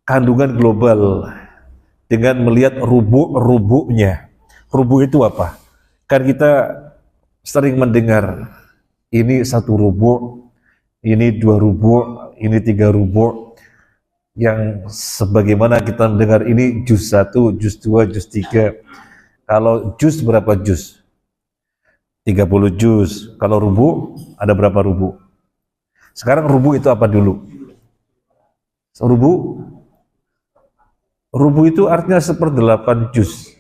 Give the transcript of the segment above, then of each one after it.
kandungan global dengan melihat rubuk-rubuknya. Rubuk itu apa? Kan kita sering mendengar ini 1 rubuk, ini 2 rubuk, ini 3 rubuk, yang sebagaimana kita mendengar ini juz 1, juz 2, juz 3. Kalau juz berapa juz? 30 juz. Kalau rubuk ada berapa rubuk? Sekarang rubuk itu apa dulu? Rubu itu artinya 1/8 juz.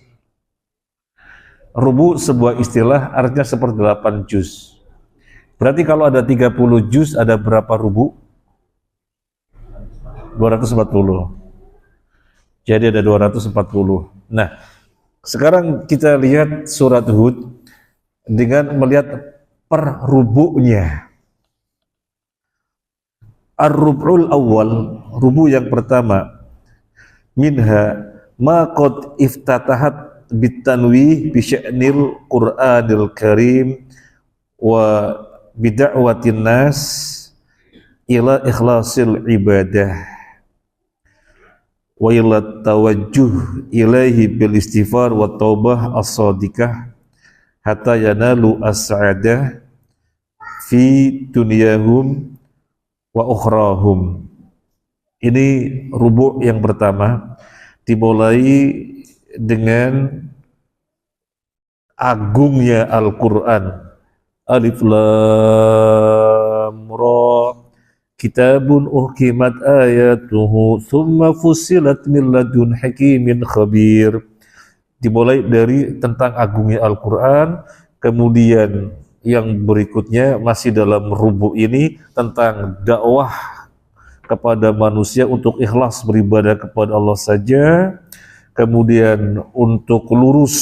Rubu sebuah istilah artinya 1/8 juz. Berarti kalau ada 30 juz ada berapa rubu? 240. Jadi ada 240. Nah, sekarang kita lihat surat Hud dengan melihat per rubuknya. Ar-rub'ul awal, rubu yang pertama, minha ma qad iftatahat bitanwih bi sya'nil Qur'anil Karim wa bid'awatin nas ila ikhlasil ibadah wa ila tawajjuh ilaihi bil istighfar wa taubah as-sadiqah hatta yanalu as-sa'adah fi dunyahum wa ukhrahum. Ini rubuk yang pertama, dimulai dengan agungnya Al-Quran. Alif Lam Ra, kitabun uhkimat ayatuhu thumma fussilat min ladun hakimin khabir. Dimulai dari tentang agungnya Al-Quran, kemudian yang berikutnya masih dalam rubuk ini tentang dakwah kepada manusia untuk ikhlas beribadah kepada Allah saja, kemudian untuk lurus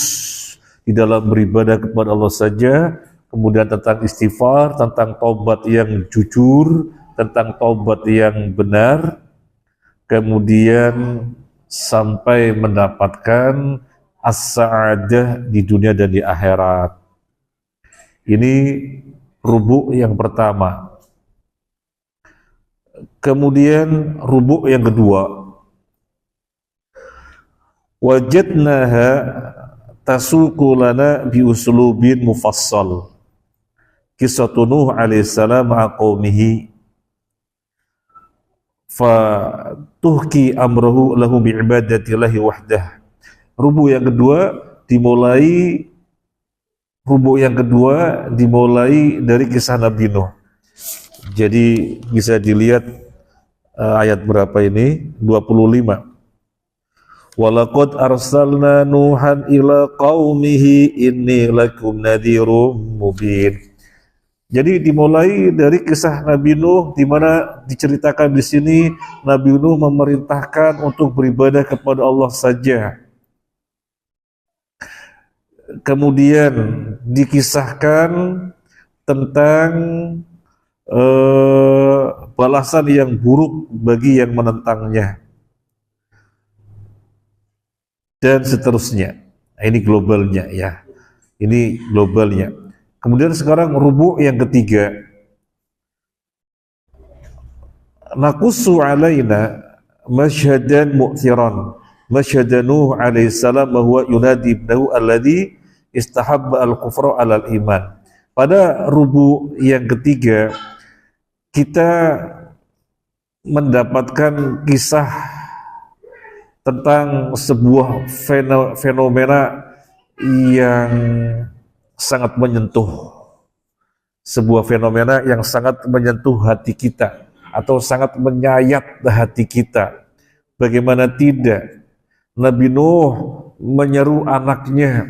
di dalam beribadah kepada Allah saja, kemudian tentang istighfar, tentang taubat yang jujur, tentang taubat yang benar, kemudian sampai mendapatkan as-sa'adah di dunia dan di akhirat. Ini rubuk yang pertama. Kemudian rubuk yang kedua, wajadnaha tasuqu lana bi uslubin mufassal, qissatu Nuh alaihissalam ma'a qaumihi fa tuhki amrahu lahu bi ibadatillahi wahdah. Rubuk yang kedua dimulai dari kisah Nabi Nuh. Jadi bisa dilihat ayat berapa ini? 25. Walaqad arsalna Nuhan ila qaumihi inni lakum nadhirum mubin. Jadi dimulai dari kisah Nabi Nuh, di mana diceritakan di sini Nabi Nuh memerintahkan untuk beribadah kepada Allah saja. Kemudian dikisahkan tentang balasan yang buruk bagi yang menentangnya dan seterusnya. Ini globalnya ya. Ini globalnya. Kemudian sekarang rubuk yang ketiga. Naqussu alaina masyhadan mu'thiran. Masyhad Nuh alaihissalam bahwa yunadi ibnahu alladhi istahabba al-kufra alal iman. Pada rubuk yang ketiga kita mendapatkan kisah tentang sebuah fenomena yang sangat menyentuh, sebuah fenomena yang sangat menyentuh hati kita atau sangat menyayat hati kita. Bagaimana tidak, Nabi Nuh menyeru anaknya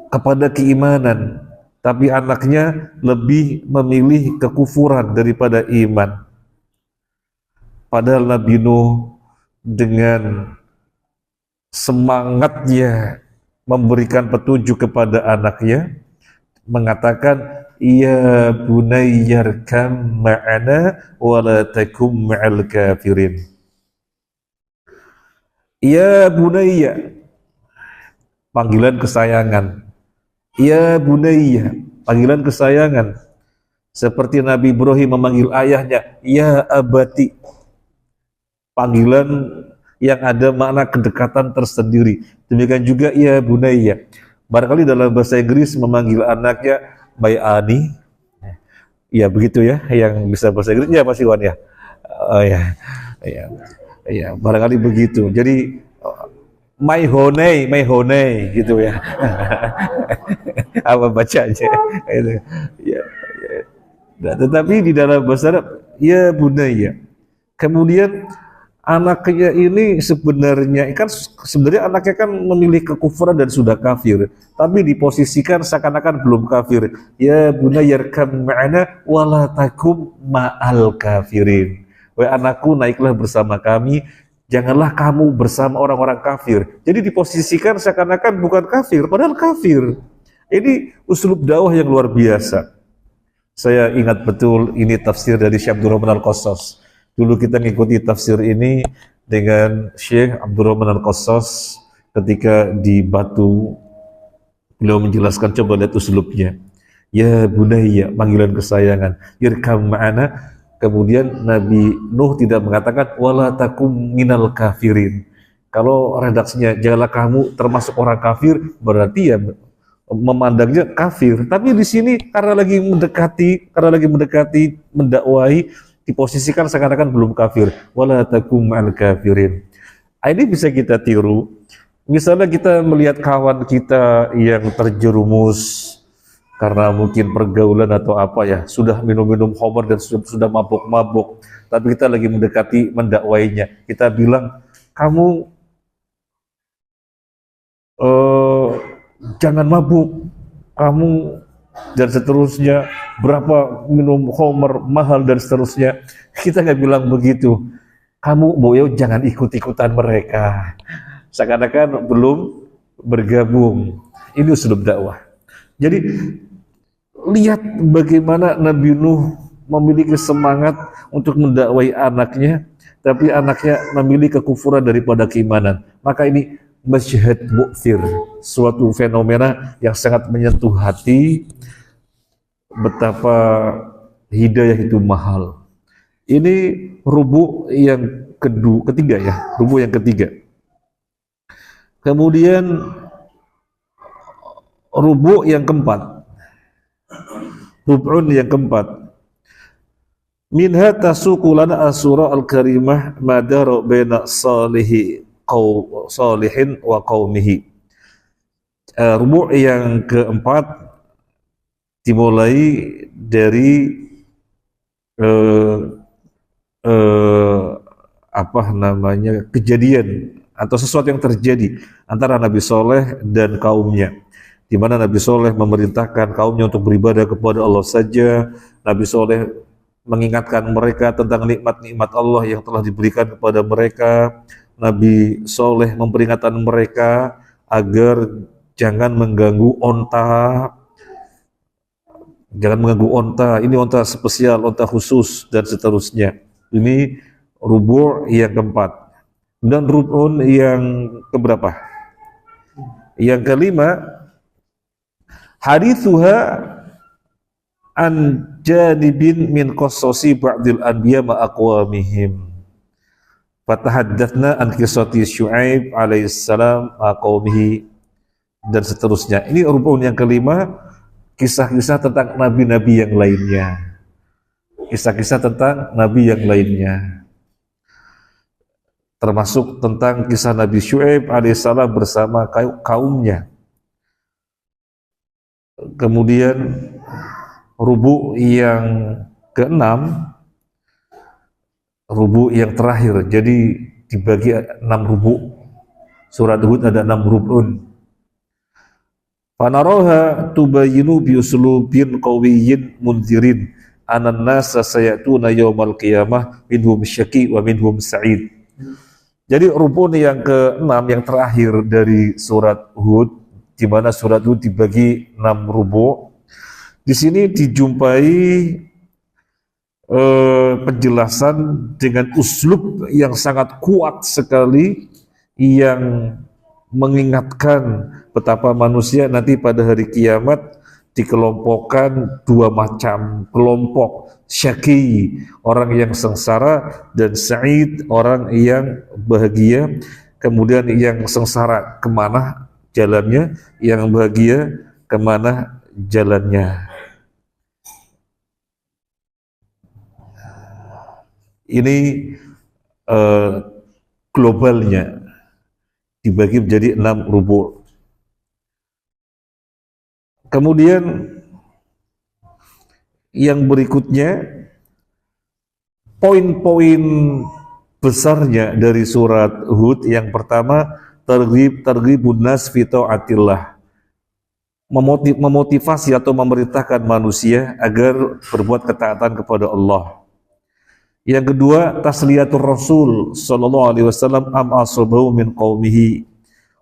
kepada keimanan, tapi anaknya lebih memilih kekufuran daripada iman. Padahal Nabi Nuh dengan semangatnya memberikan petunjuk kepada anaknya, mengatakan, ya bunayyarkam ma'ana wa la takum ma'al kafirin. Ya bunayya, panggilan kesayangan. Ya bunayya, panggilan kesayangan. Seperti Nabi Ibrahim memanggil ayahnya, ya abati. panggilan yang ada makna kedekatan tersendiri. Demikian juga ya bunayya. Barangkali dalam bahasa Inggris memanggil anaknya my Ani, ya begitu ya, yang bisa bahasa Inggris ya Mas Iwan ya. Oh ya, ya, ya, barangkali begitu. Jadi my honey gitu ya. Apa bacanya? Itu. Ya, ya. Nah, tetapi di dalam bahasa Arab ya bunayya. Kemudian anaknya ini sebenarnya anaknya kan memilih kekufuran dan sudah kafir, tapi diposisikan seakan-akan belum kafir. Ya bunayyarkam ma'ana wala takum ma'al kafirin. Wahai anakku, naiklah bersama kami, janganlah kamu bersama orang-orang kafir. Jadi diposisikan seakan-akan bukan kafir, padahal kafir. Ini uslub dakwah yang luar biasa. Saya ingat betul ini tafsir dari Syekh Abdurrahman Al-Qassas. Dulu kita ngikuti tafsir ini dengan Syekh Abdurrahman Al-Qassas ketika di Batu. Beliau menjelaskan, coba lihat uslubnya. Ya bunayya, panggilan kesayangan. Irkam ma'ana. Kemudian Nabi Nuh tidak mengatakan wala takum minal kafirin. Kalau redaksinya janganlah kamu termasuk orang kafir, berarti ya memandangnya kafir. Tapi di sini karena lagi mendekati mendakwai, diposisikan seakan-akan belum kafir. Wala takum minal kafirin. Ini bisa kita tiru. Misalnya kita melihat kawan kita yang terjerumus karena mungkin pergaulan atau apa ya, sudah minum-minum khamr dan sudah mabuk-mabuk, tapi kita lagi mendekati mendakwainya, kita bilang, kamu jangan mabuk, kamu dan seterusnya, berapa minum khamr mahal dan seterusnya. Kita nggak bilang begitu, kamu boyo jangan ikut-ikutan mereka, seakan-akan belum bergabung. Ini uslub dakwah. Jadi lihat bagaimana Nabi Nuh memiliki semangat untuk mendakwai anaknya, tapi anaknya memilih kekufuran daripada keimanan. Maka ini masyhad mu'thir, suatu fenomena yang sangat menyentuh hati, betapa hidayah itu mahal. Ini rubu yang ketiga ya, rubu yang ketiga. Kemudian rubu yang keempat. Rub'un yang keempat. Minha tasuqu lana as-surah al-karimah madara baina salihin wa qaumihi. Rubu' yang keempat dimulai dari kejadian atau sesuatu yang terjadi antara Nabi Soleh dan kaumnya, di mana Nabi Soleh memerintahkan kaumnya untuk beribadah kepada Allah saja. Nabi Soleh mengingatkan mereka tentang nikmat-nikmat Allah yang telah diberikan kepada mereka. Nabi Soleh memperingatkan mereka agar jangan mengganggu onta. Jangan mengganggu onta, ini onta spesial, onta khusus, dan seterusnya. Ini rubu' yang keempat. Dan rub'un yang keberapa? Yang kelima, hadithuha an janibin min qasasi ba'dil anbiya ma aqwamihim. Fatahaddatsna an qissati Syu'aib alaihissalam ma qaumihi, dan seterusnya. Ini rubun yang kelima, kisah-kisah tentang nabi-nabi yang lainnya. Kisah-kisah tentang nabi yang lainnya. Termasuk tentang kisah Nabi Syu'aib alaihissalam bersama kaumnya. Kemudian rubu yang keenam, rubu yang terakhir, jadi dibagi 6 rubu. Surat Hud ada 6 rubun. Fanaroha tubayinu biuslubin qawiyyin munzirin anan nasa sayatuna yawmal qiyamah minhum syaqi wa minhum sa'id. Jadi rubun yang ke-6 yang terakhir dari surat Hud, di mana surat Hud dibagi 6 rubu. Di sini dijumpai penjelasan dengan uslub yang sangat kuat sekali, yang mengingatkan betapa manusia nanti pada hari kiamat dikelompokkan dua macam kelompok, syaqi orang yang sengsara dan sa'id orang yang bahagia. Kemudian yang sengsara kemana jalannya, yang bahagia kemana jalannya. Ini globalnya dibagi menjadi 6 rubu'. Kemudian yang berikutnya, poin-poin besarnya dari surat Hud. Yang pertama, targhibun nas fi taatillah, memotivasi atau memerintahkan manusia agar berbuat ketaatan kepada Allah. Yang kedua, tasliyatur Rasul sallallahu alaihi wasallam am asabahu min qaumihi,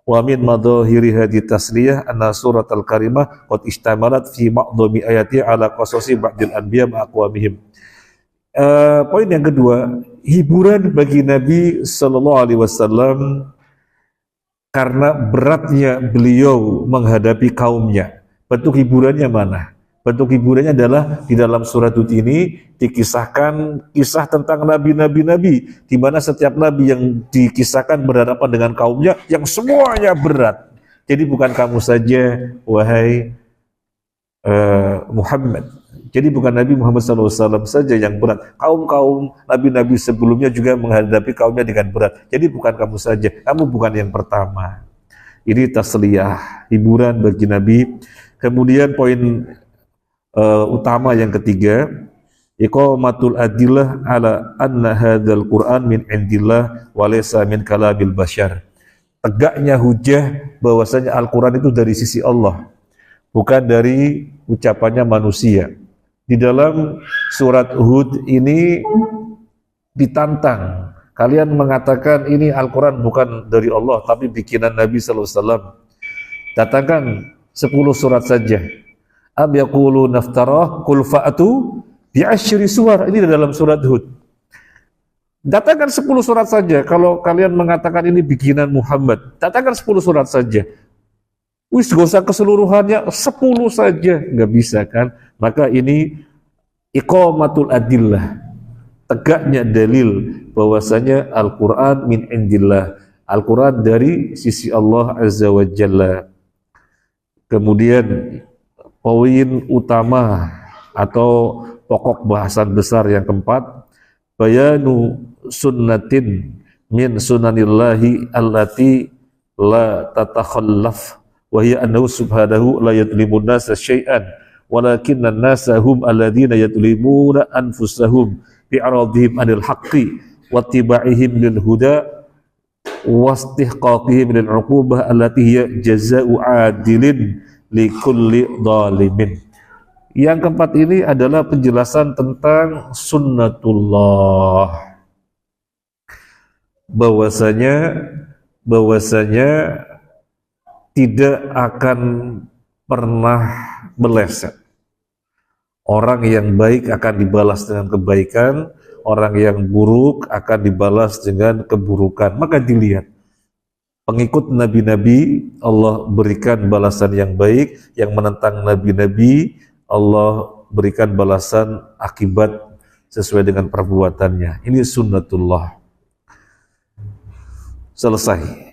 wa min madahiri hadhi tasliyah anna surat al-karimah qad istamalat fi ma'dhami ayati ala qasasi ba'dil anbiya ma'aqwamihim. Poin yang kedua, hiburan bagi Nabi sallallahu alaihi wasallam karena beratnya beliau menghadapi kaumnya. Bentuk hiburannya mana? Bentuk hiburannya adalah di dalam surat Hud ini dikisahkan kisah tentang nabi-nabi, di mana setiap nabi yang dikisahkan berhadapan dengan kaumnya yang semuanya berat. Jadi bukan kamu saja, wahai Muhammad. Jadi bukan Nabi Muhammad SAW saja yang berat. Kaum-kaum nabi-nabi sebelumnya juga menghadapi kaumnya dengan berat. Jadi bukan kamu saja, kamu bukan yang pertama. Ini tasliyah, hiburan bagi Nabi. Kemudian poin utama yang ketiga, iqamatul adillah ala anna hadzal Qur'an min indillah wa laysa min kalamil bashar. Tegaknya hujah bahwasanya Al-Qur'an itu dari sisi Allah, bukan dari ucapannya manusia. Di dalam surat Hud ini ditantang, kalian mengatakan ini Al-Quran bukan dari Allah tapi bikinan Nabi SAW. Datangkan 10 surat saja. Am yaqulu naftarah qul fa'atu bi'asyri suwar. Ini dalam surat Hud. Datangkan 10 surat saja. Kalau kalian mengatakan ini bikinan Muhammad, datangkan 10 surat saja. Wis gak usah keseluruhannya, 10 saja, nggak bisa kan? Maka ini iqamatul adillah, tegaknya dalil bahwasanya Al-Quran min indillah, Al-Quran dari sisi Allah Azza wa Jalla. Kemudian poin utama atau pokok bahasan besar yang keempat, bayanu sunnatin min sunanillahi allati la tatakhallaf wa hiya annahu subhanahu la yadlimun nasa syai'an walakinna nasa hum alladhina yadlimuna anfusahum bi'aradihim anil haqqi wattiba'ihim lil huda wastihqaqihim lil 'uqubah allati hiya jazaa'u 'adilin li kulli dhalimin. Yang keempat ini adalah penjelasan tentang sunnatullah, bahwasanya tidak akan pernah meleset. Orang yang baik akan dibalas dengan kebaikan, orang yang buruk akan dibalas dengan keburukan. Maka dilihat, pengikut nabi-nabi Allah berikan balasan yang baik, yang menentang nabi-nabi Allah berikan balasan akibat sesuai dengan perbuatannya. Ini sunnatullah. Selesai.